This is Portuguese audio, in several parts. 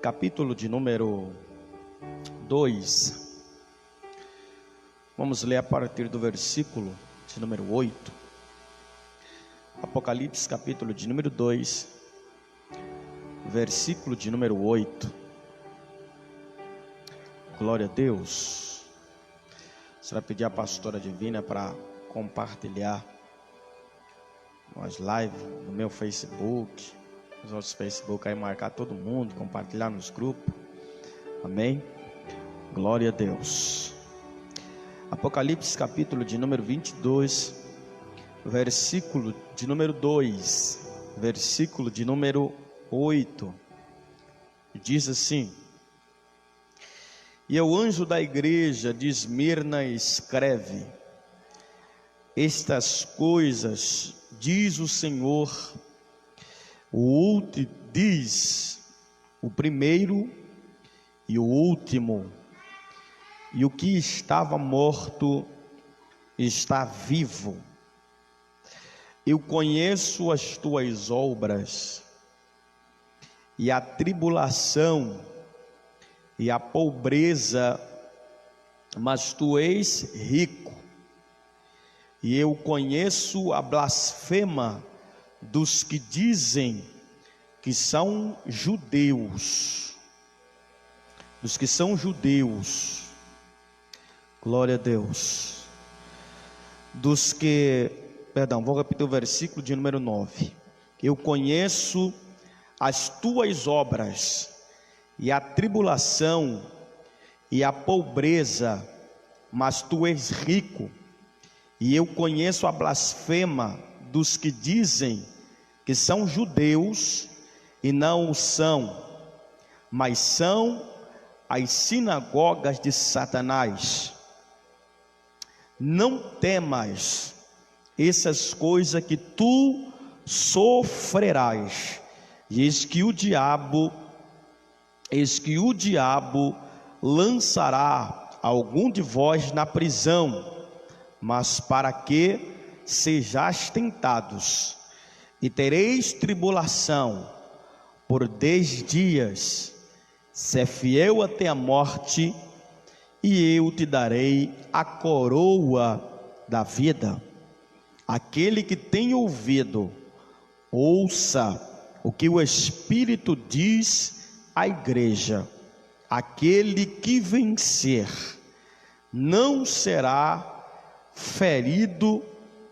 capítulo de número 2. Vamos ler a partir do versículo de número 8. Apocalipse, capítulo de número 2, versículo de número 8. Glória a Deus. Você vai pedir à pastora Divina para compartilhar as lives no meu Facebook, nos outros Facebook aí, marcar todo mundo, compartilhar nos grupos. Amém? Glória a Deus. Apocalipse, capítulo de número 22, versículo de número 2, versículo de número 8. Diz assim: E o anjo da igreja de Esmirna escreve: Estas coisas diz o Senhor, o primeiro e o último, e o que estava morto está vivo. Eu conheço as tuas obras, e a tribulação, e a pobreza, mas tu és rico. E eu conheço a blasfema dos que dizem que são judeus. Dos que são judeus. Glória a Deus. Vou repetir o versículo de número 9. Eu conheço as tuas obras, e a tribulação, e a pobreza, mas tu és rico. E eu conheço a blasfema dos que dizem que são judeus e não o são, mas são as sinagogas de Satanás. Não temas essas coisas que tu sofrerás. E eis que o diabo lançará algum de vós na prisão, mas para que sejais tentados, e tereis tribulação por 10 dias. Se fiel até a morte, e eu te darei a coroa da vida. Aquele que tem ouvido, ouça o que o Espírito diz à igreja. Aquele que vencer não será ferido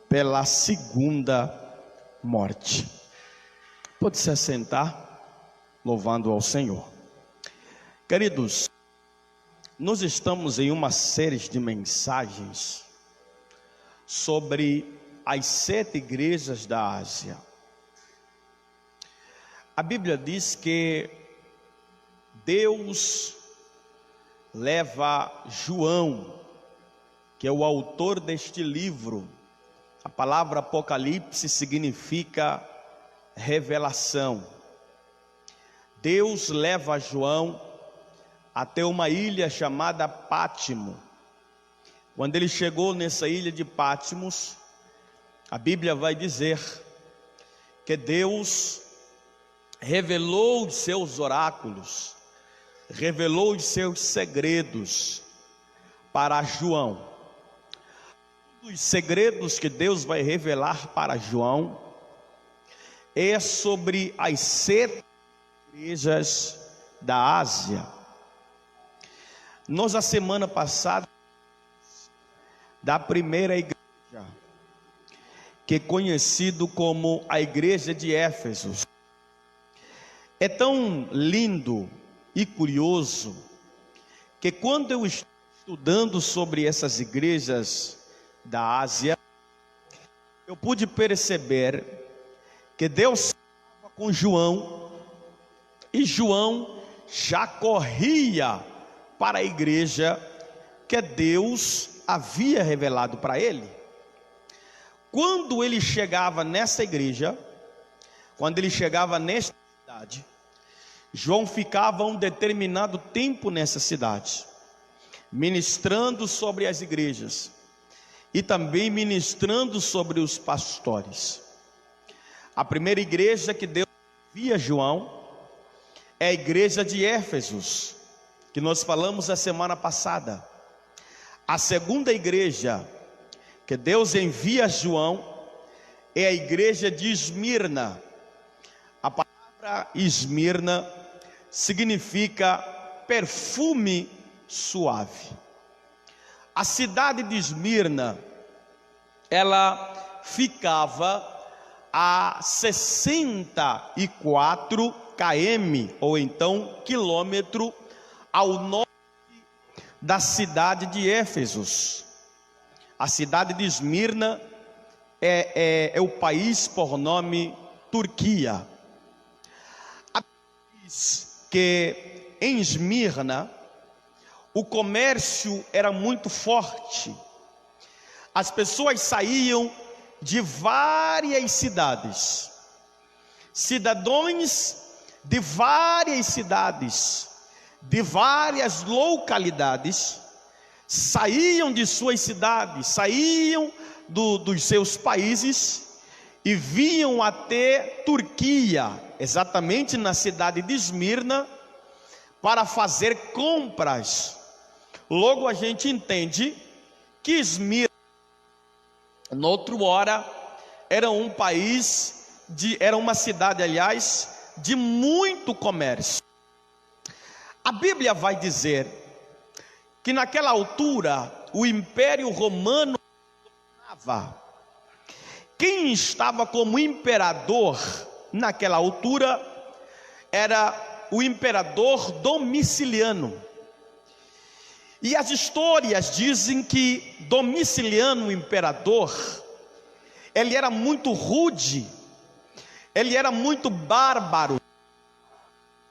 pela segunda morte. Pode se assentar, louvando ao Senhor. Queridos, nós estamos em uma série de mensagens sobre as 7 igrejas da Ásia. A Bíblia diz que Deus leva João, que é o autor deste livro. A palavra Apocalipse significa revelação. Deus leva João até uma ilha chamada Pátimo. Quando ele chegou nessa ilha de Pátimos, a Bíblia vai dizer que Deus revelou os seus oráculos, revelou os seus segredos para João. Os segredos que Deus vai revelar para João é sobre as 7 igrejas da Ásia. Nós, a semana passada, da primeira igreja, que é conhecido como a igreja de Éfeso. É tão lindo e curioso que quando eu estou estudando sobre essas igrejas da Ásia, eu pude perceber que Deus estava com João, e João já corria para a igreja que Deus havia revelado para ele. Quando ele chegava nessa igreja, quando ele chegava nesta cidade, João ficava um determinado tempo nessa cidade, ministrando sobre as igrejas e também ministrando sobre os pastores. A primeira igreja que Deus via João é a igreja de Éfeso, que nós falamos a semana passada. A segunda igreja que Deus envia a João é a igreja de Esmirna. A palavra Esmirna significa perfume suave. A cidade de Esmirna, ela ficava a 64 km, ou então quilômetro, ao norte da cidade de Éfeso. A cidade de Esmirna é o país por nome Turquia. A Bíblia diz que em Esmirna o comércio era muito forte. As pessoas saíam de várias cidades, cidadãos de várias cidades, de várias localidades, saíam de suas cidades, saíam dos seus países e vinham até Turquia, exatamente na cidade de Esmirna, para fazer compras. Logo a gente entende que Esmirna, noutra hora, era um país, era uma cidade, aliás, de muito comércio. A Bíblia vai dizer que naquela altura o Império Romano dominava. Quem estava como imperador naquela altura era o imperador Domiciliano. E as histórias dizem que Domiciliano, o imperador, ele era muito rude, ele era muito bárbaro.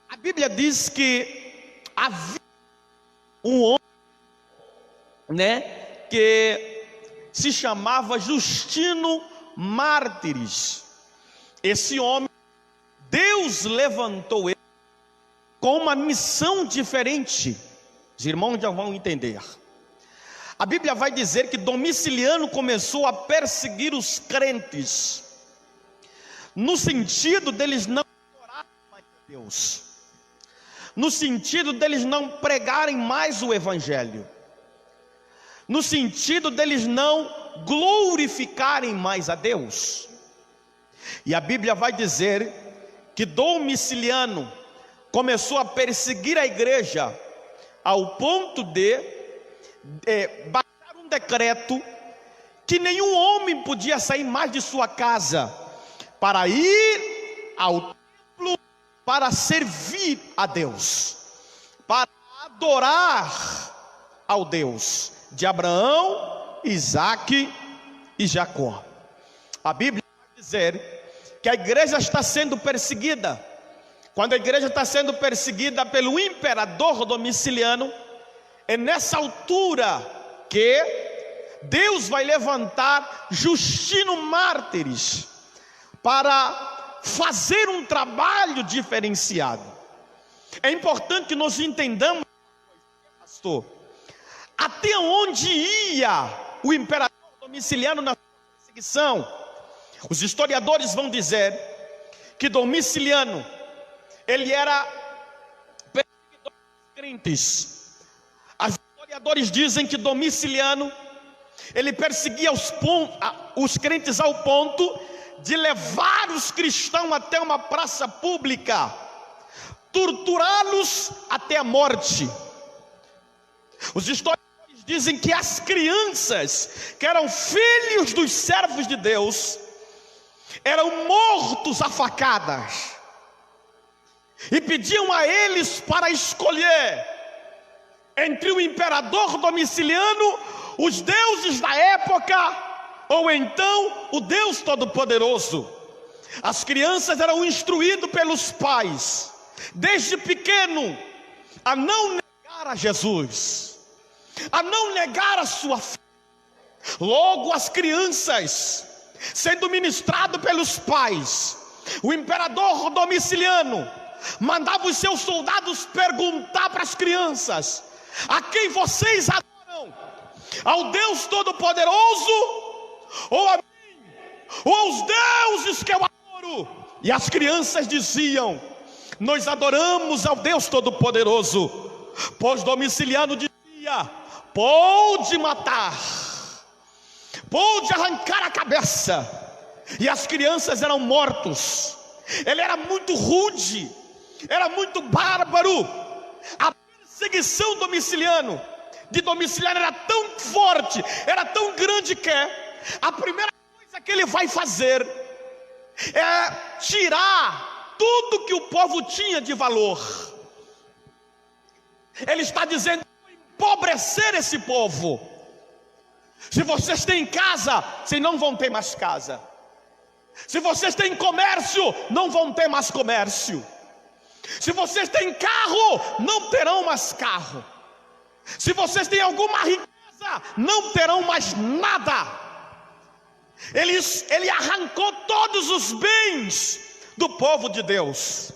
A Bíblia diz que havia um homem, que se chamava Justino Mártires. Esse homem, Deus levantou ele com uma missão diferente. Os irmãos já vão entender. A Bíblia vai dizer que Domiciliano começou a perseguir os crentes, no sentido deles não adorarem mais a Deus, no sentido deles não pregarem mais o Evangelho, no sentido deles não glorificarem mais a Deus. E a Bíblia vai dizer que Domiciliano começou a perseguir a igreja, ao ponto de baixar um decreto que nenhum homem podia sair mais de sua casa para ir ao templo para servir a Deus, para adorar ao Deus de Abraão, Isaque e Jacó. A Bíblia vai dizer que a igreja está sendo perseguida. Quando a igreja está sendo perseguida pelo imperador Domiciliano, é nessa altura que Deus vai levantar Justino Mártires para fazer um trabalho diferenciado. É importante que nós entendamos, pastor, até onde ia o imperador Domiciliano na perseguição. Os historiadores vão dizer que Domiciliano, ele era perseguidor dos crentes. Os historiadores dizem que Domiciliano, ele perseguia os crentes ao ponto de levar os cristãos até uma praça pública, torturá-los até a morte. Os historiadores dizem que as crianças, que eram filhos dos servos de Deus, eram mortos a facadas, e pediam a eles para escolher entre o imperador Domiciliano, os deuses da época, ou então o Deus Todo-Poderoso. As crianças eram instruídas pelos pais, desde pequeno, a não negar a Jesus, a não negar a sua fé. Logo as crianças, sendo ministrado pelos pais, o imperador Domiciliano mandava os seus soldados perguntar para as crianças: a quem vocês adoram? Ao Deus Todo-Poderoso, ou a mim, ou aos deuses que eu adoro? E as crianças diziam: nós adoramos ao Deus Todo-Poderoso, pois Domiciano dizia: pode matar, pode arrancar a cabeça, e as crianças eram mortos. Ele era muito rude, era muito bárbaro. A perseguição de Domiciano era tão forte, era tão grande, que a primeira coisa que ele vai fazer é tirar tudo que o povo tinha de valor. Ele está dizendo: empobrecer esse povo. Se vocês têm casa, vocês não vão ter mais casa. Se vocês têm comércio, não vão ter mais comércio. Se vocês têm carro, não terão mais carro. Se vocês têm alguma riqueza, não terão mais nada. Ele arrancou todos os bens do povo de Deus.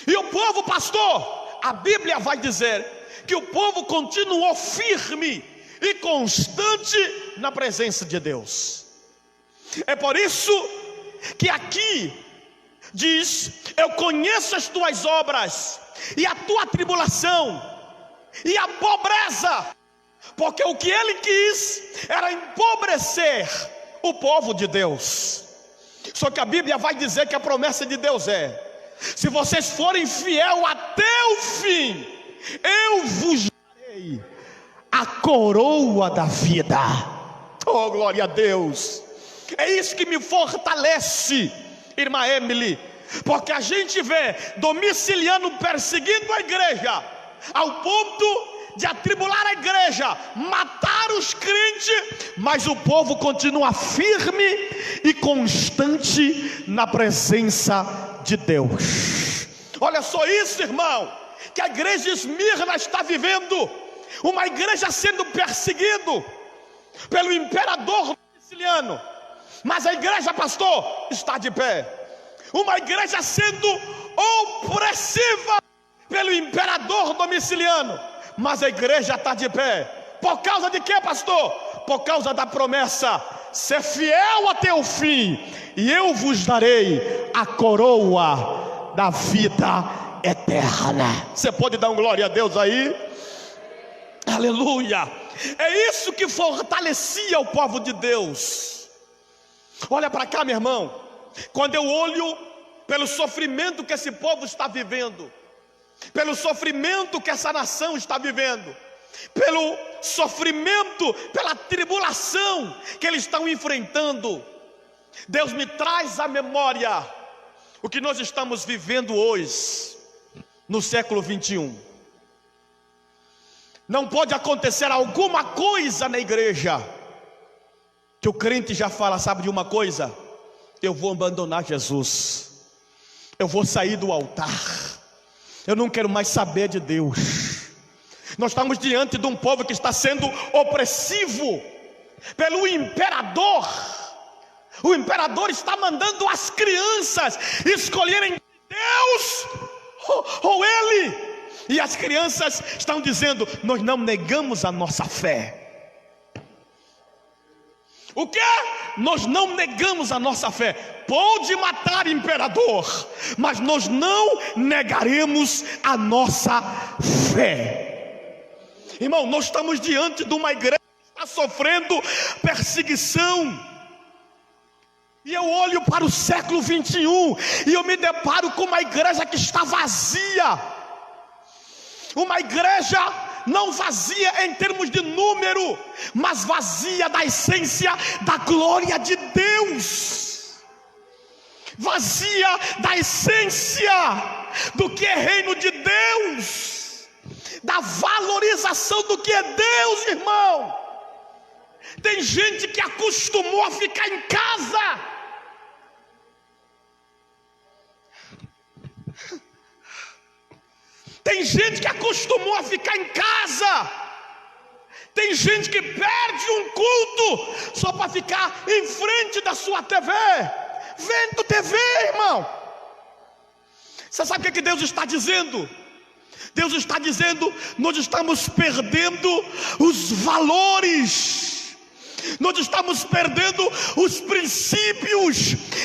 E o povo, pastor, a Bíblia vai dizer que o povo continuou firme e constante na presença de Deus. É por isso que aqui diz: eu conheço as tuas obras e a tua tribulação e a pobreza, porque o que ele quis era empobrecer o povo de Deus. Só que a Bíblia vai dizer que a promessa de Deus é: se vocês forem fiel até o fim, eu vos darei a coroa da vida. Oh, glória a Deus! É isso que me fortalece, irmã Emily, porque a gente vê Domiciano perseguindo a igreja, ao ponto de atribular a igreja, matar os crentes, mas o povo continua firme e constante na presença de Deus. Olha só isso, irmão, que a igreja de Esmirna está vivendo. Uma igreja sendo perseguida pelo imperador Domiciano, mas a igreja, pastor, está de pé. Uma igreja sendo opressiva pelo imperador Domiciano, mas a igreja está de pé. Por causa de quê, pastor? Por causa da promessa: ser fiel até o fim, e eu vos darei a coroa da vida eterna. Você pode dar um glória a Deus aí? Aleluia! É isso que fortalecia o povo de Deus. Olha para cá, meu irmão. Quando eu olho pelo sofrimento que esse povo está vivendo, pelo sofrimento que essa nação está vivendo, pelo sofrimento, pela tribulação que eles estão enfrentando, Deus me traz à memória o que nós estamos vivendo hoje, no século 21. Não pode acontecer alguma coisa na igreja que o crente já fala: sabe de uma coisa? Eu vou abandonar Jesus, eu vou sair do altar, eu não quero mais saber de Deus. Nós estamos diante de um povo que está sendo opressivo pelo imperador. O imperador está mandando as crianças escolherem Deus ou ele. E as crianças estão dizendo: nós não negamos a nossa fé. O que? Nós não negamos a nossa fé. Pode matar imperador, mas nós não negaremos a nossa fé. Irmão, nós estamos diante de uma igreja que está sofrendo perseguição. E eu olho para o século 21 e eu me deparo com uma igreja que está vazia. Uma igreja não vazia em termos de número, mas vazia da essência da glória de Deus. Vazia da essência do que é reino de Deus, da valorização do que é Deus, irmão. Tem gente que acostumou a ficar em casa. Tem gente que acostumou a ficar em casa. Tem gente que perde um culto só para ficar em frente da sua TV, vendo TV, irmão. Você sabe o que Deus está dizendo? Deus está dizendo: nós estamos perdendo os valores, nós estamos perdendo os princípios,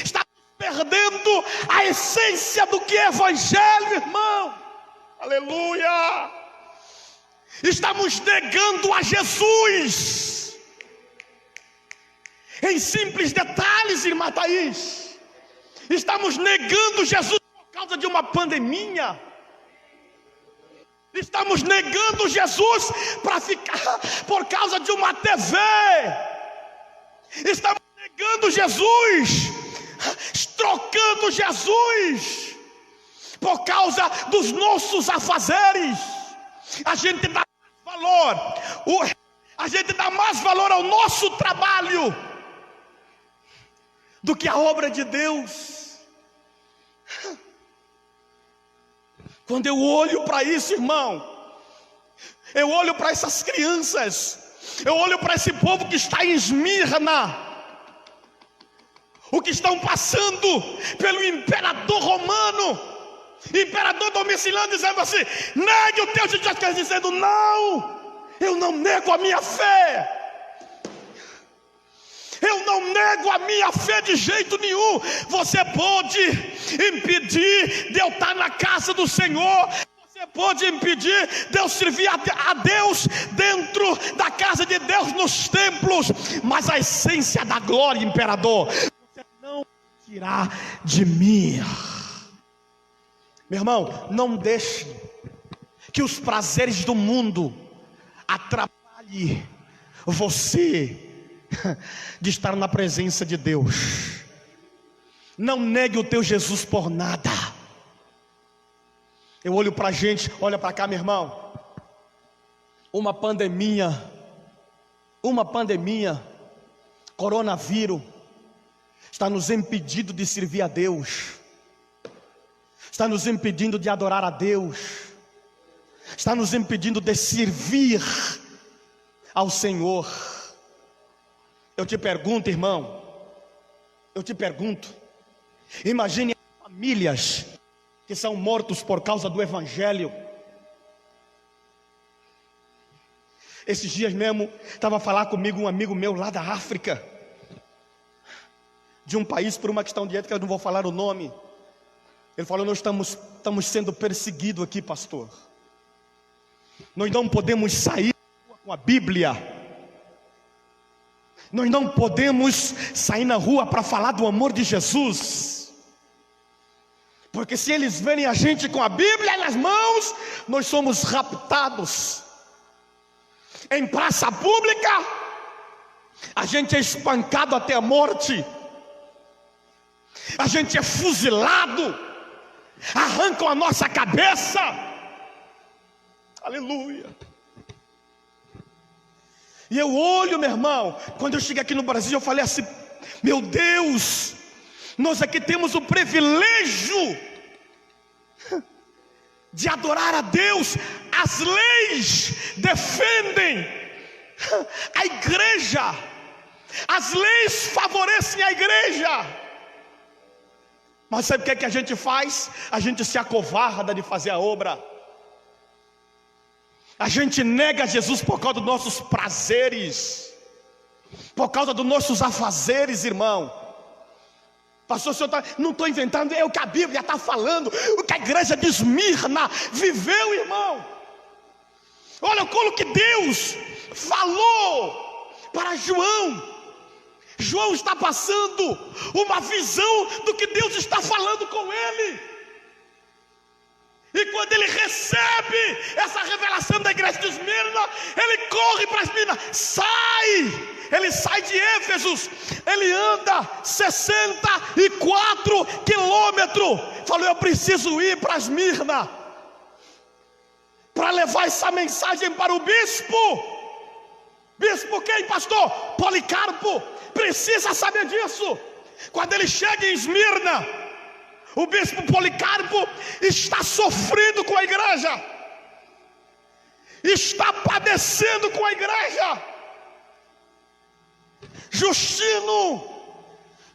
estamos perdendo a essência do que é evangelho, irmão. Aleluia! Estamos negando a Jesus. Em simples detalhes, irmã Thaís, estamos negando Jesus por causa de uma pandemia. Estamos negando Jesus para ficar por causa de uma TV. Estamos negando Jesus, trocando Jesus por causa dos nossos afazeres. A gente dá mais valor, a gente dá mais valor ao nosso trabalho do que a obra de Deus. Quando eu olho para isso, irmão, eu olho para essas crianças, eu olho para esse povo que está em Esmirna, o que estão passando pelo imperador romano, imperador Domiciano, dizendo assim: negue o teu Jesus, dizendo: não, eu não nego a minha fé. Eu não nego a minha fé de jeito nenhum. Você pode impedir de eu estar na casa do Senhor, você pode impedir de eu servir a Deus dentro da casa de Deus, nos templos, mas a essência da glória, imperador, você não tirar de mim. Meu irmão, não deixe que os prazeres do mundo atrapalhem você de estar na presença de Deus. Não negue o teu Jesus por nada. Eu olho para a gente, olha para cá, meu irmão. Uma pandemia, coronavírus, está nos impedindo de servir a Deus, está nos impedindo de adorar a Deus, está nos impedindo de servir ao Senhor. Eu te pergunto, irmão, imagine as famílias que são mortos por causa do Evangelho. Esses dias mesmo, estava a falar comigo um amigo meu lá da África, de um país, por uma questão de ética, eu não vou falar o nome. Ele falou: nós estamos sendo perseguidos aqui, pastor. Nós não podemos sair com a Bíblia. Nós não podemos sair na rua para falar do amor de Jesus, porque se eles verem a gente com a Bíblia nas mãos, nós somos raptados. Em praça pública, a gente é espancado até a morte, a gente é fuzilado, arrancam a nossa cabeça. Aleluia. E eu olho, meu irmão, quando eu cheguei aqui no Brasil, eu falei assim: meu Deus, nós aqui temos o privilégio de adorar a Deus. As leis defendem a igreja, as leis favorecem a igreja. Mas sabe o que a gente faz? A gente se acovarda de fazer a obra. A gente nega Jesus por causa dos nossos prazeres, por causa dos nossos afazeres, irmão. Pastor, o senhor não estou inventando, é o que a Bíblia está falando, o que a igreja de Esmirna viveu, irmão. Olha o que Deus falou para João. João está passando uma visão do que Deus está falando com ele. E quando ele recebe essa revelação da igreja de Esmirna, ele corre para Esmirna, ele sai de Éfeso, ele anda 64 quilômetros, falou: eu preciso ir para Esmirna, para levar essa mensagem para o bispo. Bispo quem, pastor? Policarpo, precisa saber disso. Quando ele chega em Esmirna, o bispo Policarpo está sofrendo com a igreja, está padecendo com a igreja. Justino,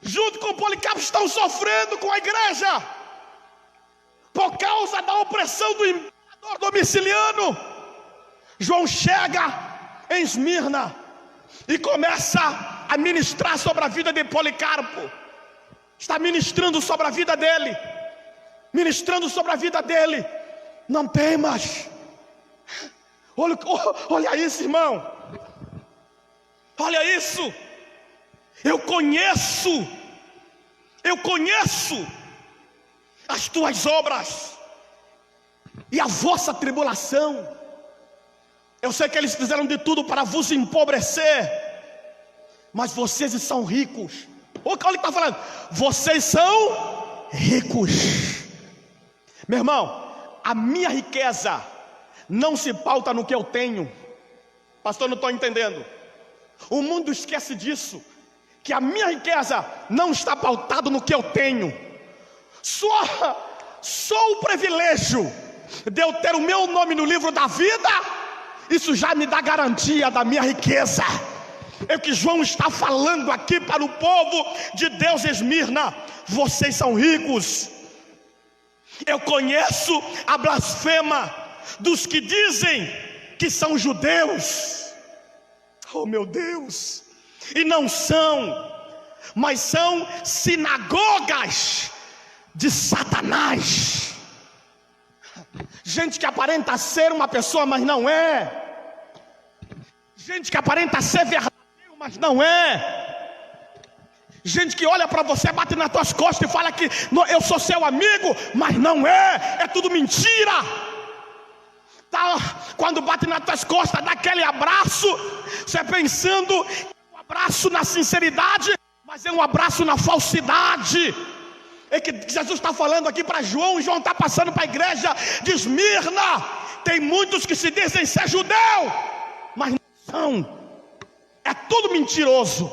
junto com Policarpo, estão sofrendo com a igreja, por causa da opressão do imperador Domiciano. João chega em Esmirna e começa a ministrar sobre a vida de Policarpo. está ministrando sobre a vida dele, ministrando sobre a vida dele. Não temas. Olha isso, irmão. Olha isso. Eu conheço as tuas obras e a vossa tribulação. Eu sei que eles fizeram de tudo para vos empobrecer, mas vocês são ricos. Olha o que está falando. Vocês são ricos. Meu irmão, a minha riqueza não se pauta no que eu tenho. Pastor, não estou entendendo. O mundo esquece disso, que a minha riqueza não está pautada no que eu tenho. Só o privilégio de eu ter o meu nome no livro da vida, isso já me dá garantia da minha riqueza. É o que João está falando aqui para o povo de Deus em Esmirna. Vocês são ricos. Eu conheço a blasfema dos que dizem que são judeus. Oh meu Deus. E não são, mas são sinagogas de Satanás. Gente que aparenta ser uma pessoa, mas não é. Gente que aparenta ser verdadeiro, mas não é. Gente que olha para você, bate nas tuas costas e fala que eu sou seu amigo, mas não é. É tudo mentira. Tá, quando bate nas tuas costas, dá aquele abraço, você pensando que é um abraço na sinceridade, mas é um abraço na falsidade. É que Jesus está falando aqui para João, e João está passando para a igreja de Esmirna. Tem muitos que se dizem ser judeu, mas não são. É tudo mentiroso.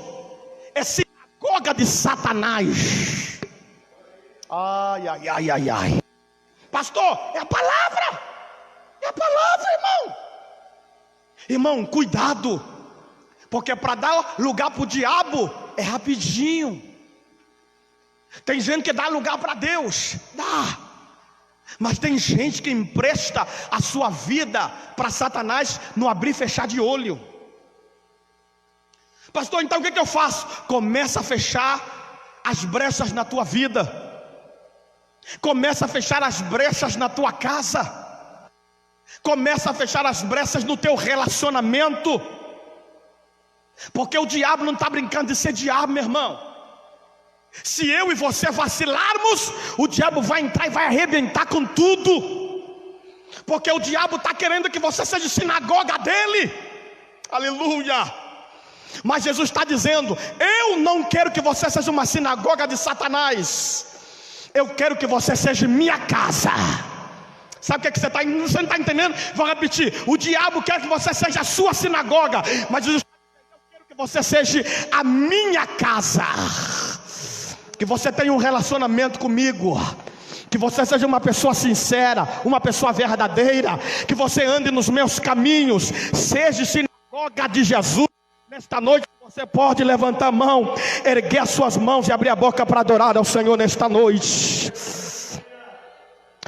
É sinagoga de Satanás. Ai, ai, ai, ai, ai. Pastor, é a palavra. É a palavra, irmão. Irmão, cuidado, porque para dar lugar para o diabo é rapidinho. Tem gente que dá lugar para Deus, dá. Mas tem gente que empresta a sua vida para Satanás no abrir e fechar de olho. Pastor, então o que eu faço? Começa a fechar as brechas na tua vida. Começa a fechar as brechas na tua casa. Começa a fechar as brechas no teu relacionamento. Porque o diabo não está brincando de ser diabo, meu irmão. Se eu e você vacilarmos, o diabo vai entrar e vai arrebentar com tudo. Porque o diabo está querendo que você seja sinagoga dele. Aleluia. Mas Jesus está dizendo: eu não quero que você seja uma sinagoga de Satanás. Eu quero que você seja minha casa. Sabe o que você não está entendendo? Vou repetir. O diabo quer que você seja a sua sinagoga, mas Jesus está dizendo: eu quero que você seja a minha casa. Que você tenha um relacionamento comigo, que você seja uma pessoa sincera, uma pessoa verdadeira, que você ande nos meus caminhos, seja sinagoga de Jesus. Nesta noite você pode levantar a mão, erguer as suas mãos e abrir a boca para adorar ao Senhor nesta noite.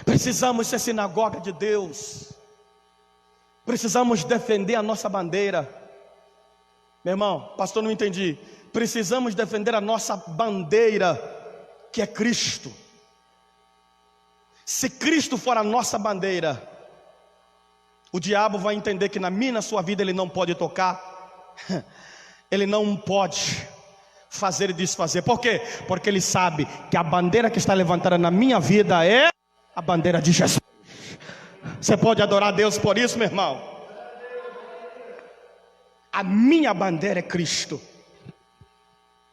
Precisamos ser sinagoga de Deus. Precisamos defender a nossa bandeira. Meu irmão, pastor, não entendi. Precisamos defender a nossa bandeira, que é Cristo. Se Cristo for a nossa bandeira, o diabo vai entender que na minha e na sua vida ele não pode tocar. Ele não pode fazer e desfazer. Por quê? Porque ele sabe que a bandeira que está levantada na minha vida é a bandeira de Jesus. Você pode adorar a Deus por isso, meu irmão? A minha bandeira é Cristo.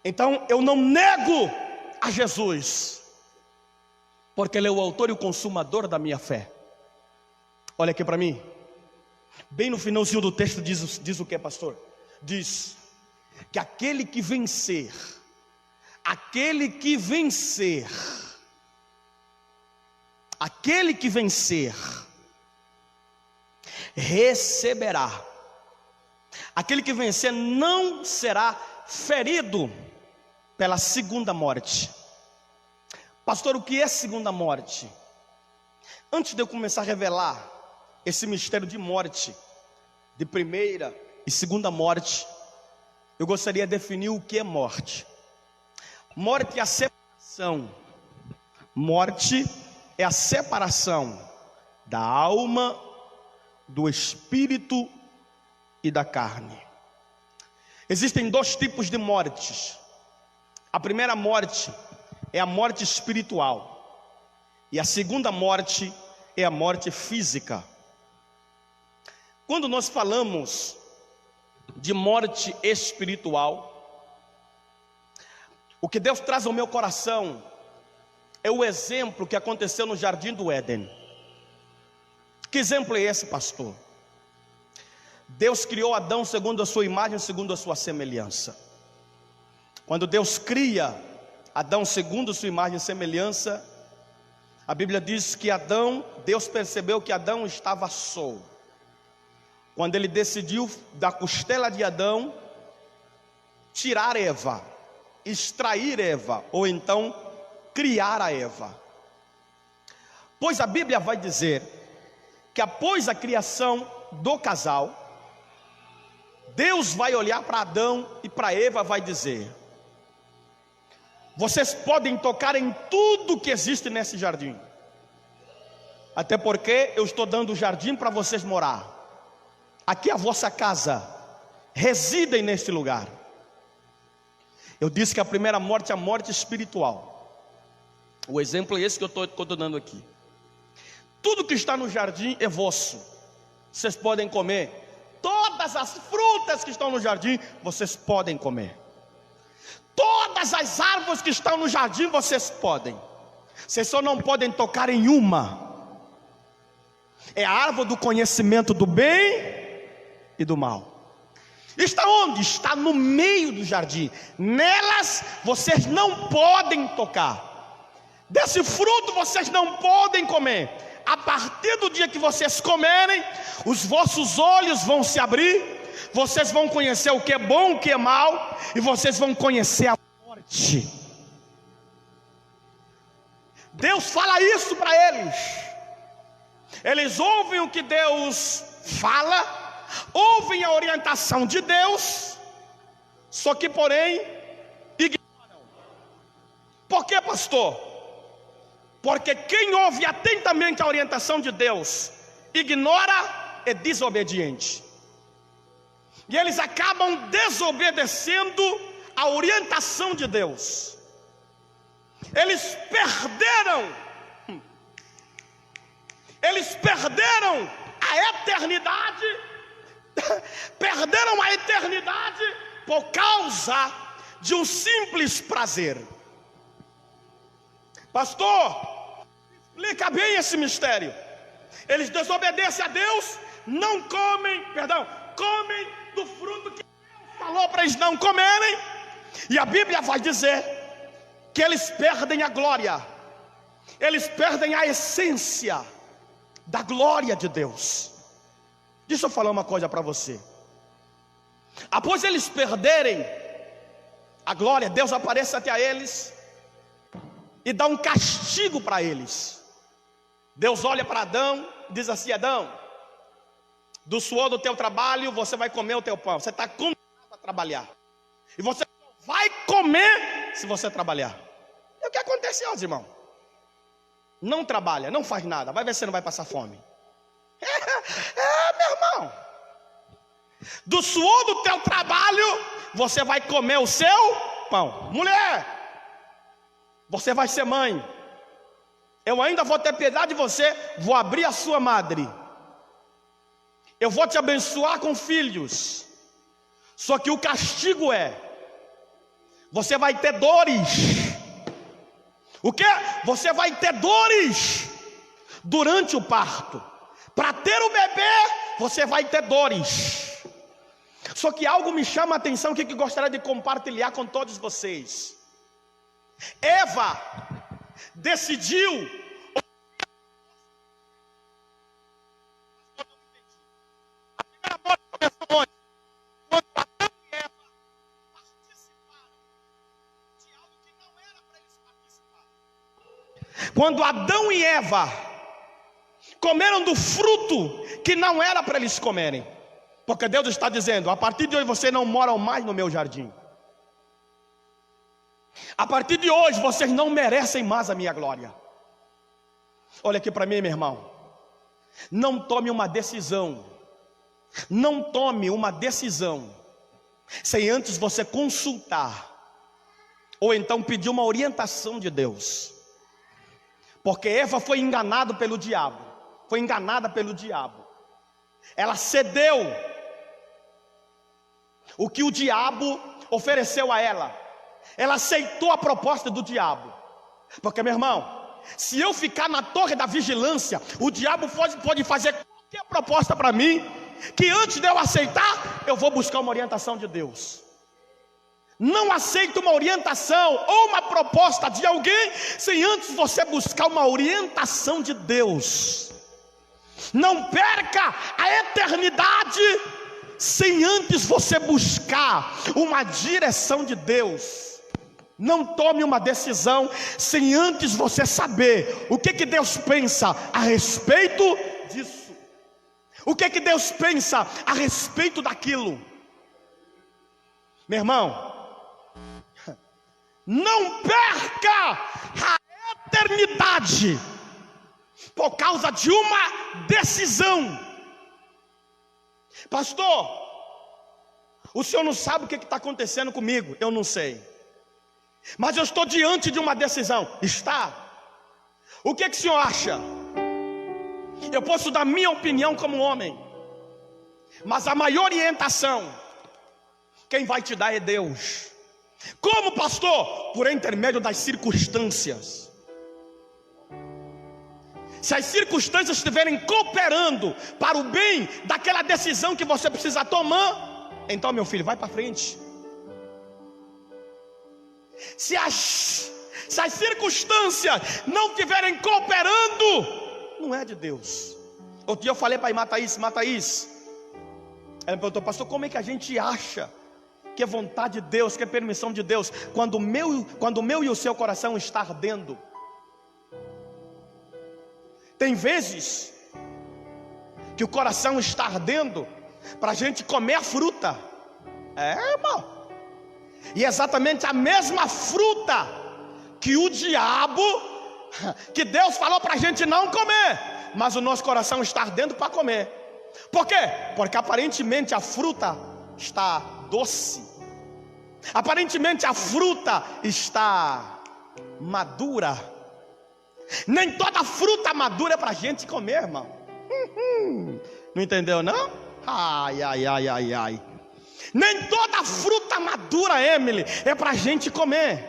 Então eu não nego a Jesus, porque Ele é o autor e o consumador da minha fé. Olha aqui para mim. Bem no finalzinho do texto diz o que, pastor? Diz que aquele que vencer receberá. Aquele que vencer não será ferido pela segunda morte. Pastor, o que é segunda morte? Antes de eu começar a revelar esse mistério de morte, de primeira e segunda morte, eu gostaria de definir o que é morte. Morte é a separação Morte é a separação da alma, do espírito e da carne. Existem dois tipos de mortes. A primeira morte é a morte espiritual, e a segunda morte é a morte física. Quando nós falamos de morte espiritual, o que Deus traz ao meu coração é o exemplo que aconteceu no Jardim do Éden. Que exemplo é esse, pastor? Deus criou Adão segundo a sua imagem, segundo a sua semelhança. Quando Deus cria Adão segundo a sua imagem e semelhança, a Bíblia diz que Deus percebeu que Adão estava só. Quando ele decidiu da costela de Adão tirar Eva, extrair Eva, ou então criar a Eva. Pois a Bíblia vai dizer que após a criação do casal, Deus vai olhar para Adão e para Eva vai dizer: vocês podem tocar em tudo que existe nesse jardim, até porque eu estou dando o jardim para vocês morar. Aqui é a vossa casa, residem neste lugar. Eu disse que a primeira morte é a morte espiritual. O exemplo é esse que eu estou dando aqui. Tudo que está no jardim é vosso, vocês podem comer. Todas as frutas que estão no jardim, vocês podem comer. Todas as árvores que estão no jardim, vocês podem. Vocês só não podem tocar em uma. É a árvore do conhecimento do bem e do mal. Está onde? Está no meio do jardim. Nelas vocês não podem tocar. Desse fruto vocês não podem comer. A partir do dia que vocês comerem, os vossos olhos vão se abrir, vocês vão conhecer o que é bom, o que é mal, e vocês vão conhecer a morte. Deus fala isso para eles. Eles ouvem o que Deus fala, ouvem a orientação de Deus, só que porém ignoram. Por que, pastor? Porque quem ouve atentamente a orientação de Deus, ignora, é desobediente. E eles acabam desobedecendo a orientação de Deus. Eles perderam a eternidade, perderam a eternidade por causa de um simples prazer. Pastor, explica bem esse mistério. Eles desobedecem a Deus, comem do fruto que Deus falou para eles não comerem. E a Bíblia vai dizer que eles perdem a glória, eles perdem a essência da glória de Deus. Deixa eu falar uma coisa para você. Após eles perderem a glória, Deus aparece até a eles e dá um castigo para eles. Deus olha para Adão e diz assim: Adão, do suor do teu trabalho você vai comer o teu pão. Você está condenado a trabalhar, e você só vai comer se você trabalhar. E o que acontece hoje, irmão? Não trabalha, não faz nada, vai ver se você não vai passar fome. Meu irmão, do suor do teu trabalho você vai comer o seu pão. Mulher, você vai ser mãe. Eu ainda vou ter piedade de você, vou abrir a sua madre. Eu vou te abençoar com filhos. Só que o castigo é: você vai ter dores. O que? Você vai ter dores durante o parto. Para ter o bebê, você vai ter dores. Só que algo me chama a atenção que gostaria de compartilhar com todos vocês. Eva decidiu. A primeira morte começou onde? Quando Adão e Eva participaram de algo que não era para eles participarem. Quando Adão e Eva comeram do fruto que não era para eles comerem. Porque Deus está dizendo: a partir de hoje vocês não moram mais no meu jardim. A partir de hoje vocês não merecem mais a minha glória. Olha aqui para mim, meu irmão. Não tome uma decisão. Não tome uma decisão sem antes você consultar, ou então pedir uma orientação de Deus. Porque Eva foi enganada pelo diabo. Foi enganada pelo diabo. Ela cedeu o que o diabo ofereceu a ela. Ela aceitou a proposta do diabo. Porque, meu irmão, se eu ficar na torre da vigilância, o diabo pode fazer qualquer proposta para mim, que antes de eu aceitar, eu vou buscar uma orientação de Deus. Não aceita uma orientação ou uma proposta de alguém sem antes você buscar uma orientação de Deus. Não perca a eternidade sem antes você buscar uma direção de Deus. Não tome uma decisão sem antes você saber o que Deus pensa a respeito disso. O que Deus pensa a respeito daquilo. Meu irmão, não perca a eternidade por causa de uma decisão. Pastor, o senhor não sabe o que está acontecendo comigo. Eu não sei, mas eu estou diante de uma decisão. Está? O que o senhor acha? Eu posso dar minha opinião como homem, mas a maior orientação, quem vai te dar é Deus. Como, pastor? Por intermédio das circunstâncias. Se as circunstâncias estiverem cooperando para o bem daquela decisão que você precisa tomar, então, meu filho, vai para frente. Se as circunstâncias não estiverem cooperando, não é de Deus. Outro dia eu falei para a irmã Thaís, ela me perguntou: pastor, como é que a gente acha que é vontade de Deus, que é permissão de Deus, quando o meu e o seu coração está ardendo? Tem vezes que o coração está ardendo para a gente comer a fruta. Irmão. E é exatamente a mesma fruta que o diabo, que Deus falou para a gente não comer, mas o nosso coração está ardendo para comer. Por quê? Porque aparentemente a fruta está doce, aparentemente a fruta está madura. Nem toda fruta madura é para a gente comer, irmão. Não entendeu não? Ai. Nem toda fruta madura, Emily, é para a gente comer.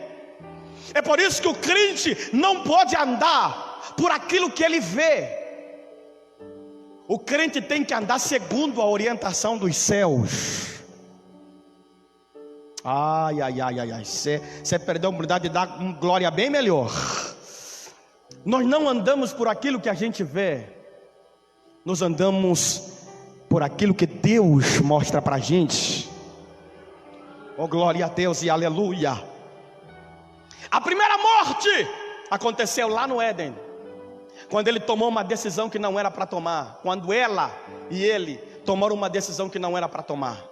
É por isso que o crente não pode andar por aquilo que ele vê. O crente tem que andar segundo a orientação dos céus. Ai. Você perdeu a oportunidade de dar glória bem melhor. Nós não andamos por aquilo que a gente vê. Nós andamos por aquilo que Deus mostra para a gente. Oh, glória a Deus e aleluia. A primeira morte aconteceu lá no Éden, quando ele tomou uma decisão que não era para tomar. Quando ela e ele tomaram uma decisão que não era para tomar.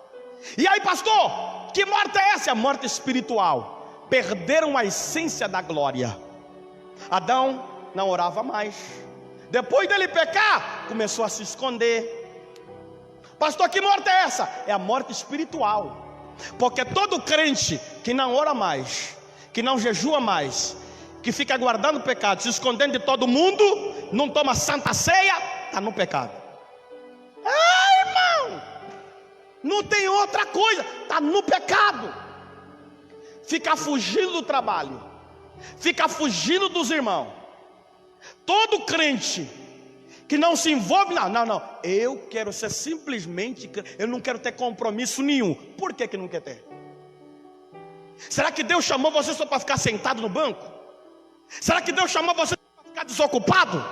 E aí, pastor, que morte é essa? A morte espiritual. Perderam a essência da glória. Adão não orava mais. Depois dele pecar, começou a se esconder. Pastor, que morte é essa? É a morte espiritual. Porque todo crente que não ora mais, que não jejua mais, que fica guardando o pecado, se escondendo de todo mundo, não toma santa ceia, está no pecado. Irmão, não tem outra coisa, está no pecado. Fica fugindo do trabalho, fica fugindo dos irmãos. Todo crente que não se envolve, não, eu quero ser simplesmente, eu não quero ter compromisso nenhum. Por que não quer ter? Será que Deus chamou você só para ficar sentado no banco? Será que Deus chamou você para ficar desocupado?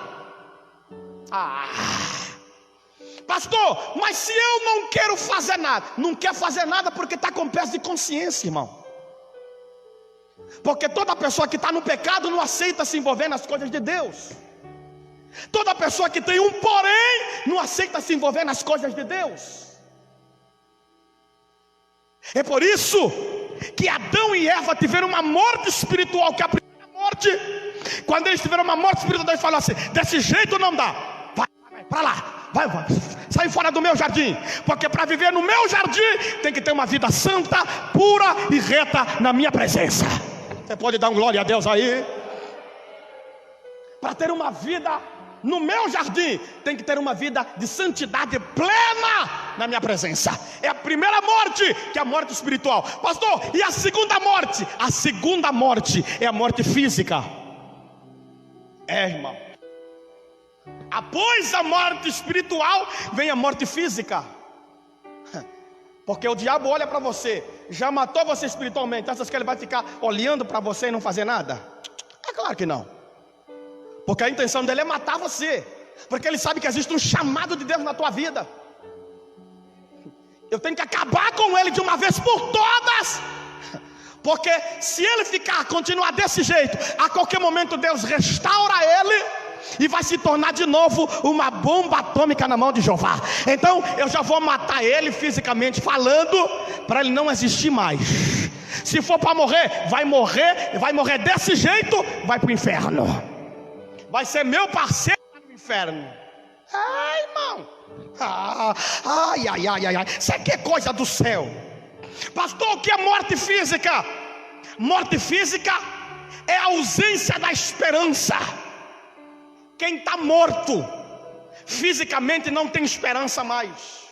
Pastor, mas se eu não quero fazer nada, não quer fazer nada porque está com peso de consciência, irmão. Porque toda pessoa que está no pecado não aceita se envolver nas coisas de Deus. Toda pessoa que tem um porém não aceita se envolver nas coisas de Deus. É por isso que Adão e Eva tiveram uma morte espiritual, que é a primeira morte, quando eles tiveram uma morte espiritual, Deus falou assim: desse jeito não dá, vai para lá, vai, sai fora do meu jardim, porque para viver no meu jardim tem que ter uma vida santa, pura e reta na minha presença. Você pode dar um glória a Deus aí? Para ter uma vida no meu jardim, tem que ter uma vida de santidade plena na minha presença. É a primeira morte, que é a morte espiritual. Pastor, e a segunda morte? A segunda morte é a morte física. Irmão, após a morte espiritual vem a morte física. Porque o diabo olha para você, já matou você espiritualmente, achas que ele vai ficar olhando para você e não fazer nada? É claro que não. Porque a intenção dele é matar você, porque ele sabe que existe um chamado de Deus na tua vida. Eu tenho que acabar com ele de uma vez por todas, porque se ele continuar desse jeito, a qualquer momento Deus restaura ele e vai se tornar de novo uma bomba atômica na mão de Jeová. Então eu já vou matar ele fisicamente falando, para ele não existir mais. Se for para morrer, vai morrer desse jeito, vai para o inferno. Vai ser meu parceiro no inferno. Ai, irmão. Ai. Isso aqui é coisa do céu. Pastor, o que é morte física? Morte física é a ausência da esperança. Quem está morto fisicamente não tem esperança mais.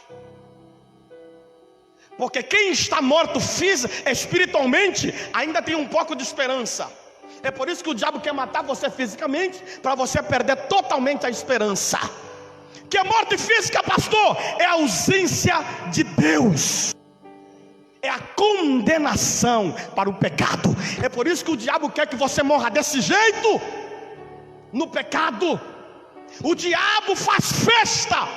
Porque quem está morto espiritualmente ainda tem um pouco de esperança. É por isso que o diabo quer matar você fisicamente, para você perder totalmente a esperança. Que a morte física, pastor, é a ausência de Deus, é a condenação para o pecado. É por isso que o diabo quer que você morra desse jeito, no pecado. O diabo faz festa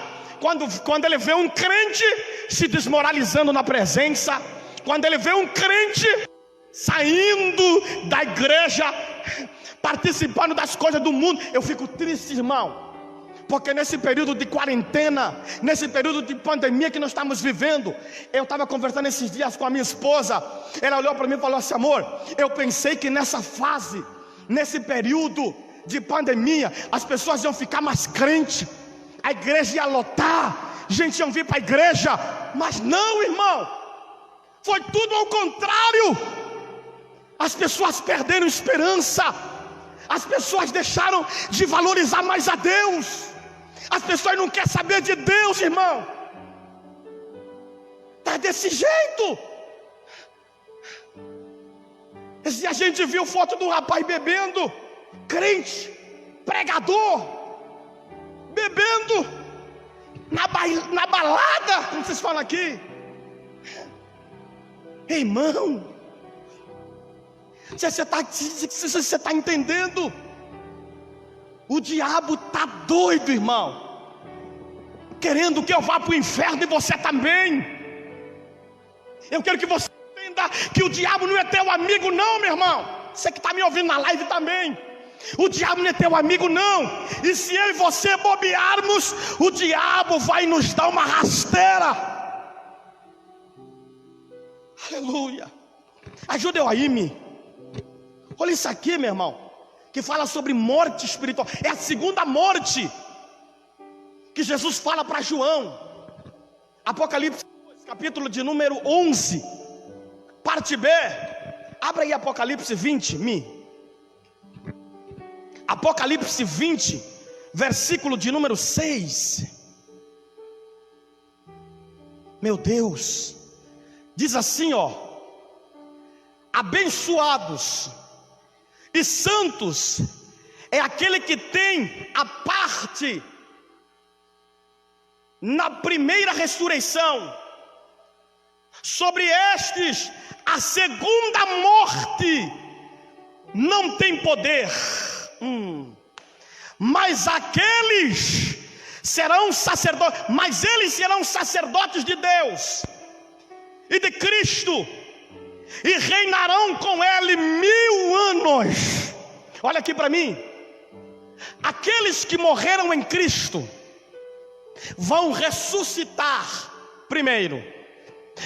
quando ele vê um crente se desmoralizando na presença, quando ele vê um crente saindo da igreja, participando das coisas do mundo. Eu fico triste, irmão, porque nesse período de quarentena, nesse período de pandemia que nós estamos vivendo, eu estava conversando esses dias com a minha esposa. Ela olhou para mim e falou assim: amor, eu pensei que nessa fase, nesse período de pandemia, as pessoas iam ficar mais crentes, a igreja ia lotar, gente ia vir para a igreja. Mas não, irmão, foi tudo ao contrário. As pessoas perderam esperança, as pessoas deixaram de valorizar mais a Deus, as pessoas não querem saber de Deus, irmão. Está desse jeito. Esse dia a gente viu foto do rapaz bebendo, crente, pregador, bebendo na balada, como vocês falam aqui. Irmão, você está entendendo? O diabo está doido, irmão, querendo que eu vá para o inferno e você também. Eu quero que você entenda que o diabo não é teu amigo não, meu irmão. Você que está me ouvindo na live também, o diabo não é teu amigo não. E se eu e você bobearmos, o diabo vai nos dar uma rasteira. Aleluia. Ajuda eu aí, olha isso aqui, meu irmão, que fala sobre morte espiritual. É a segunda morte que Jesus fala para João. Apocalipse, capítulo de número 11, parte B. Abra aí Apocalipse 20, Apocalipse 20, versículo de número 6. Meu Deus, diz assim, ó: abençoados e santos é aquele que tem a parte na primeira ressurreição. Sobre estes a segunda morte não tem poder, mas aqueles serão sacerdotes, mas eles serão sacerdotes de Deus e de Cristo, e reinarão com ele 1000 anos. Olha aqui para mim. Aqueles que morreram em Cristo vão ressuscitar primeiro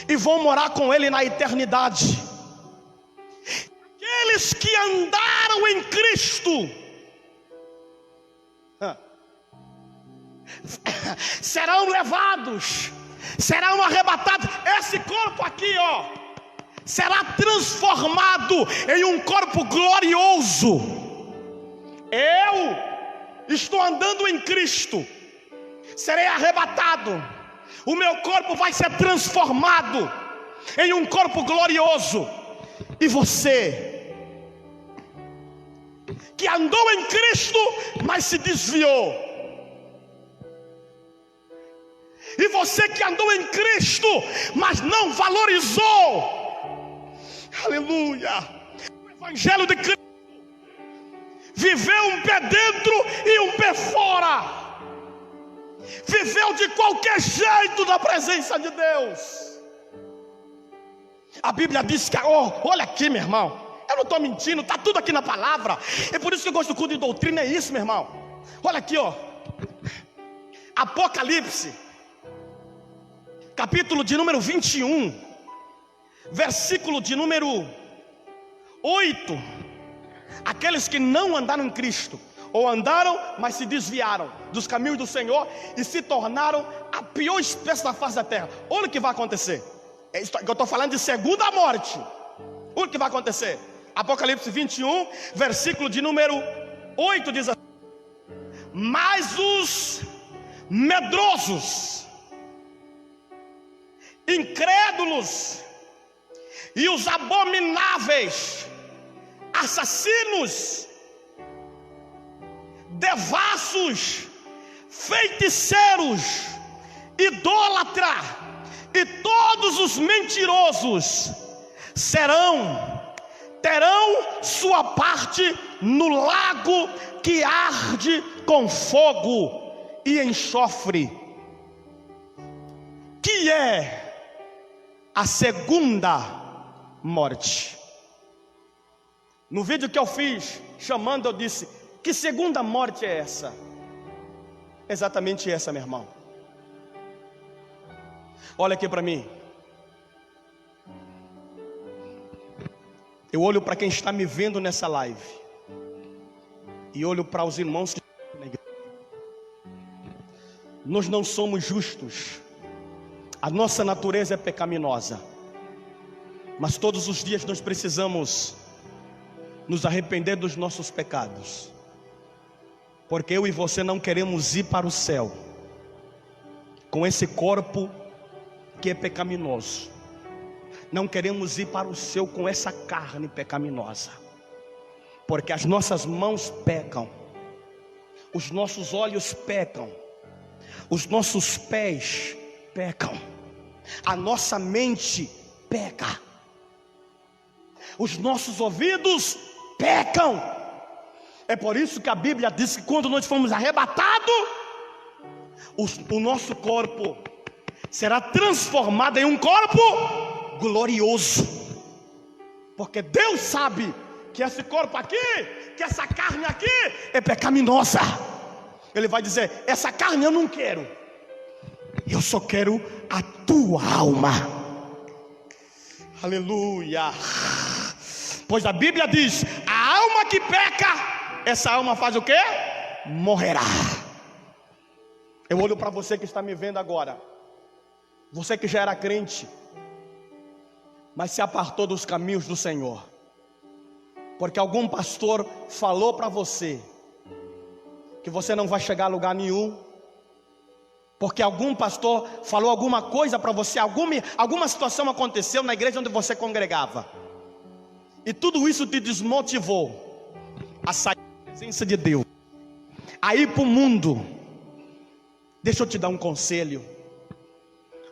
e vão morar com ele na eternidade. aqueles que andaram em Cristo serão levados, serão arrebatados. Esse corpo aqui, ó, será transformado em um corpo glorioso. Eu estou andando em Cristo, serei arrebatado, o meu corpo vai ser transformado em um corpo glorioso. E você, que andou em Cristo, mas se desviou, e você que andou em Cristo, mas não valorizou, aleluia, o Evangelho de Cristo, viveu um pé dentro e um pé fora, viveu de qualquer jeito na presença de Deus. A Bíblia diz que, olha aqui, meu irmão, eu não estou mentindo, está tudo aqui na palavra. É por isso que eu gosto do culto de doutrina, é isso, meu irmão. Olha aqui, ó, Apocalipse, capítulo de número 21, versículo de número 8. Aqueles que não andaram em Cristo, ou andaram, mas se desviaram dos caminhos do Senhor e se tornaram a pior espécie da face da terra. Olha o que vai acontecer. Eu estou falando de segunda morte. Olha o que vai acontecer. Apocalipse 21, versículo de número 8 diz assim: mas os medrosos, incrédulos e os abomináveis, assassinos, devassos, feiticeiros, idólatras e todos os mentirosos terão sua parte no lago que arde com fogo e enxofre, que é a segunda morte. No vídeo que eu fiz chamando, eu disse: que segunda morte é essa? Exatamente essa, meu irmão. Olha aqui para mim. Eu olho para quem está me vendo nessa live e olho para os irmãos que estão na igreja. Nós não somos justos. A nossa natureza é pecaminosa. Mas todos os dias nós precisamos nos arrepender dos nossos pecados, porque eu e você não queremos ir para o céu com esse corpo que é pecaminoso. Não queremos ir para o céu com essa carne pecaminosa, porque as nossas mãos pecam, os nossos olhos pecam, os nossos pés pecam, a nossa mente peca, os nossos ouvidos pecam. É por isso que a Bíblia diz que quando nós formos arrebatados, o nosso corpo será transformado em um corpo glorioso, porque Deus sabe que esse corpo aqui, que essa carne aqui é pecaminosa. Ele vai dizer: essa carne eu não quero, eu só quero a tua alma. Aleluia. Pois a Bíblia diz: a alma que peca, essa alma faz o quê? Morrerá. Eu olho para você que está me vendo agora, você que já era crente, mas se apartou dos caminhos do Senhor, porque algum pastor falou para você que você não vai chegar a lugar nenhum, porque algum pastor falou alguma coisa para você, alguma situação aconteceu na igreja onde você congregava, e tudo isso te desmotivou a sair da presença de Deus, a ir para o mundo. Deixa eu te dar um conselho: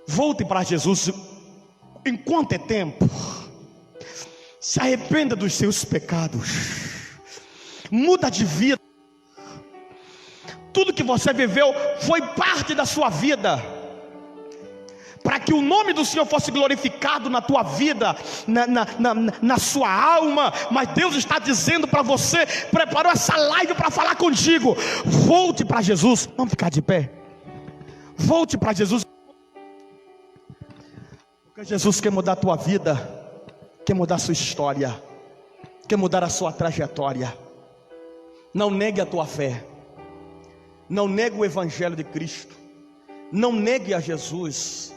volte para Jesus enquanto é tempo. Se arrependa dos seus pecados, muda de vida. Tudo que você viveu foi parte da sua vida, para que o nome do Senhor fosse glorificado na tua vida, na sua alma. Mas Deus está dizendo para você, preparou essa live para falar contigo: volte para Jesus. Vamos ficar de pé. Volte para Jesus, porque Jesus quer mudar a tua vida, quer mudar a sua história, quer mudar a sua trajetória. Não negue a tua fé. Não negue o Evangelho de Cristo. Não negue a Jesus.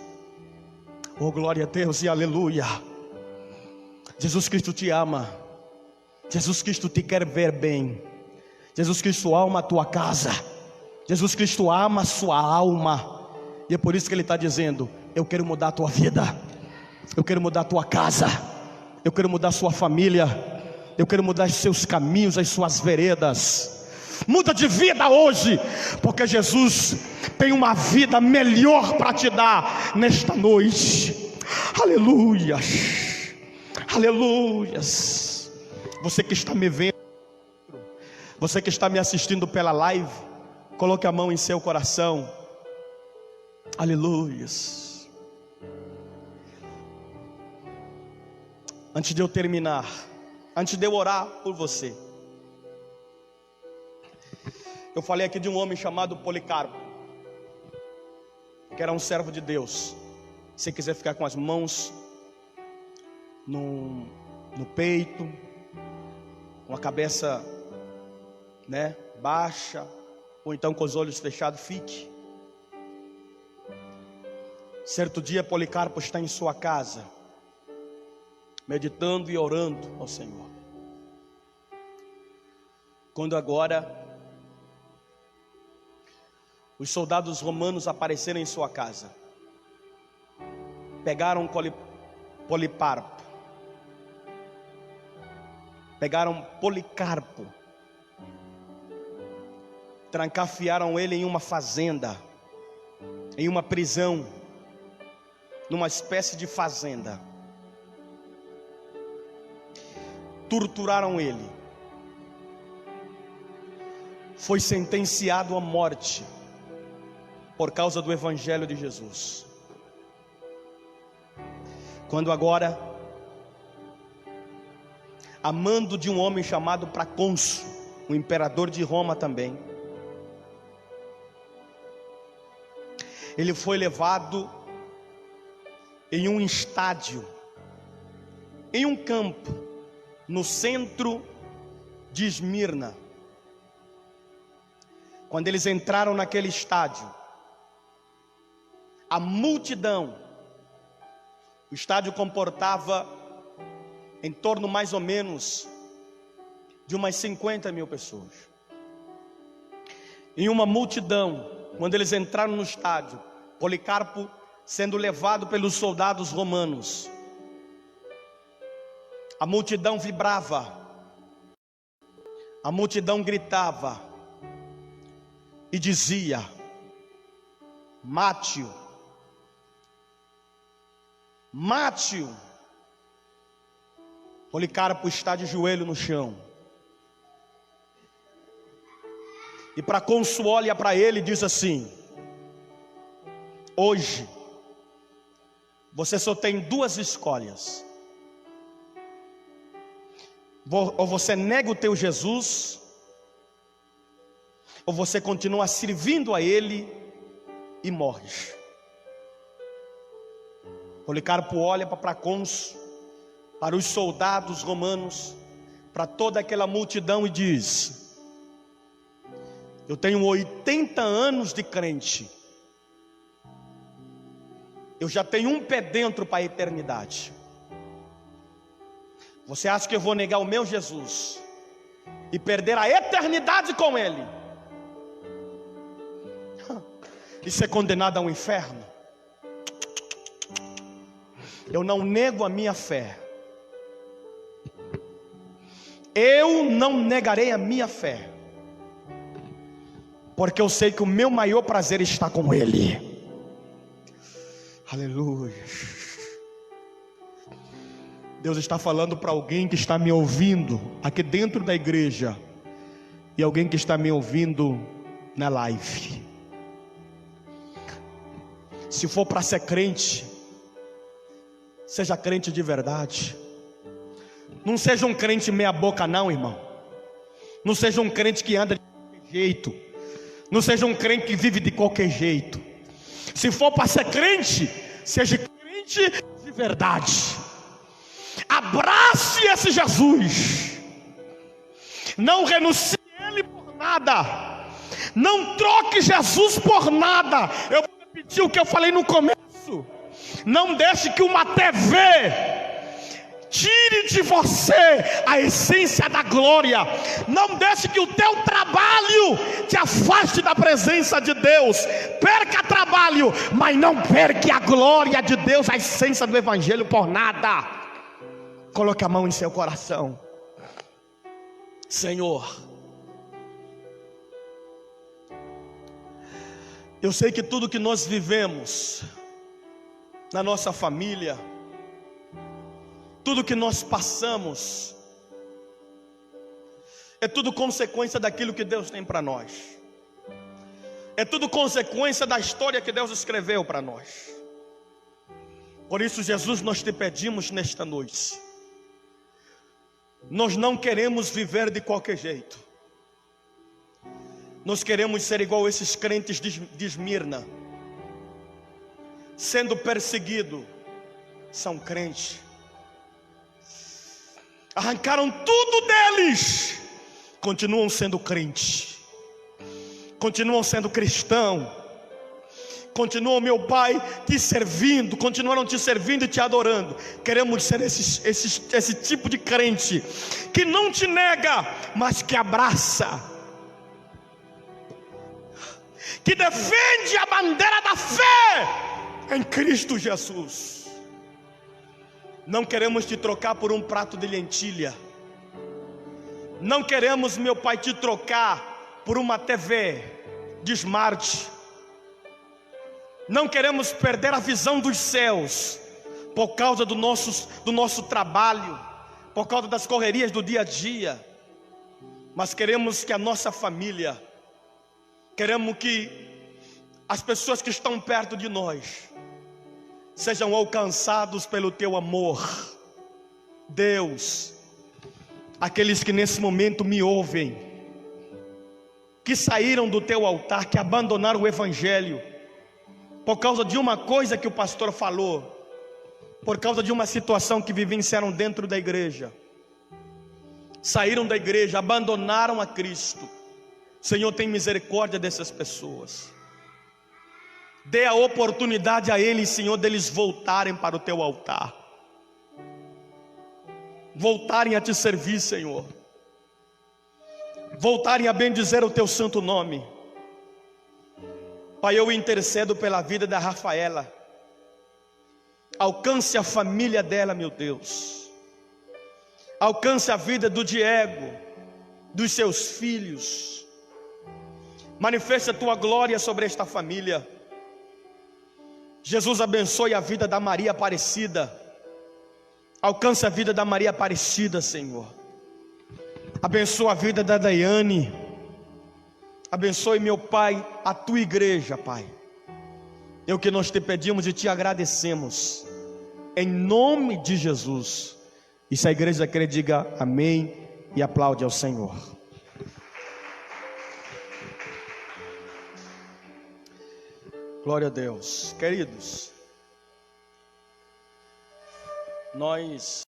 Oh, glória a Deus e aleluia. Jesus Cristo te ama. Jesus Cristo te quer ver bem. Jesus Cristo ama a tua casa. Jesus Cristo ama a sua alma. E é por isso que Ele está dizendo: eu quero mudar a tua vida. Eu quero mudar a tua casa. Eu quero mudar a sua família. Eu quero mudar os seus caminhos, as suas veredas. Muda de vida hoje, porque Jesus tem uma vida melhor para te dar nesta noite. Aleluias, aleluias. Você que está me vendo, você que está me assistindo pela live, coloque a mão em seu coração. Aleluias. Antes de eu terminar, antes de eu orar por você, eu falei aqui de um homem chamado Policarpo, que era um servo de Deus. Se você quiser ficar com as mãos no peito, com a cabeça, baixa, ou então com os olhos fechados, fique. Certo dia Policarpo está em sua casa, meditando e orando ao Senhor, quando agora os soldados romanos apareceram em sua casa, pegaram Policarpo, trancafiaram ele em uma fazenda, em uma prisão, numa espécie de fazenda, torturaram ele, foi sentenciado à morte por causa do Evangelho de Jesus. Quando agora, a mando de um homem chamado Procônsul, o imperador de Roma também, ele foi levado em um estádio, em um campo, no centro de Esmirna. Quando eles entraram naquele estádio, a multidão, o estádio comportava em torno mais ou menos de umas 50 mil pessoas. Em uma multidão, quando eles entraram no estádio, Policarpo sendo levado pelos soldados romanos, a multidão vibrava, a multidão gritava e dizia: mate-o, mate-o. Policarpo está de joelho no chão, e Procônsul olha para ele e diz assim: hoje você só tem duas escolhas. Ou você nega o teu Jesus, ou você continua servindo a Ele e morres. Policarpo olha para Procônsul, para os soldados romanos, para toda aquela multidão e diz: eu tenho 80 anos de crente, eu já tenho um pé dentro para a eternidade. Você acha que eu vou negar o meu Jesus e perder a eternidade com Ele e ser condenado ao inferno? Eu não nego a minha fé. Eu não negarei a minha fé, porque eu sei que o meu maior prazer está com Ele. Aleluia. Deus está falando para alguém que está me ouvindo aqui dentro da igreja e alguém que está me ouvindo na live. Se for para ser crente, seja crente de verdade. Não seja um crente meia boca não, irmão. Não seja um crente que anda de qualquer jeito. Não seja um crente que vive de qualquer jeito. Se for para ser crente, seja crente de verdade. Abrace esse Jesus. Não renuncie a Ele por nada. Não troque Jesus por nada. Eu vou repetir o que eu falei no começo. Não deixe que uma TV tire de você a essência da glória. Não deixe que o teu trabalho te afaste da presença de Deus. Perca trabalho, mas não perca a glória de Deus, a essência do Evangelho por nada. Coloque a mão em seu coração. Senhor, eu sei que tudo que nós vivemos na nossa família, tudo que nós passamos, é tudo consequência daquilo que Deus tem para nós. É tudo consequência da história que Deus escreveu para nós. Por isso, Jesus, nós te pedimos nesta noite. Nós não queremos viver de qualquer jeito. Nós queremos ser igual esses crentes de Esmirna. Sendo perseguido, são crentes. Arrancaram tudo deles, continuam sendo crentes, continuam sendo cristão, continuam, meu Pai, te servindo, continuaram te servindo e te adorando. Queremos ser esse tipo de crente que não te nega, mas que abraça, que defende a bandeira da fé em Cristo Jesus. Não queremos te trocar por um prato de lentilha. Não queremos, meu Pai, te trocar por uma TV de smart. Não queremos perder a visão dos céus por causa do nosso trabalho, por causa das correrias do dia a dia. Mas queremos que a nossa família, queremos que as pessoas que estão perto de nós sejam alcançados pelo teu amor. Deus, aqueles que nesse momento me ouvem, que saíram do teu altar, que abandonaram o Evangelho, por causa de uma coisa que o pastor falou, por causa de uma situação que vivenciaram dentro da igreja, saíram da igreja, abandonaram a Cristo. Senhor, tem misericórdia dessas pessoas. Dê a oportunidade a eles, Senhor, deles voltarem para o teu altar, voltarem a te servir, Senhor, voltarem a bendizer o teu santo nome. Pai, eu intercedo pela vida da Rafaela. Alcance a família dela, meu Deus. Alcance a vida do Diego, dos seus filhos. Manifesta a tua glória sobre esta família. Jesus, abençoe a vida da Maria Aparecida. Alcance a vida da Maria Aparecida, Senhor. Abençoa a vida da Daiane. Abençoe, meu Pai, a tua igreja, Pai. É o que nós te pedimos e te agradecemos, em nome de Jesus. E se a igreja quer, diga amém e aplaude ao Senhor. Glória a Deus. Queridos, nós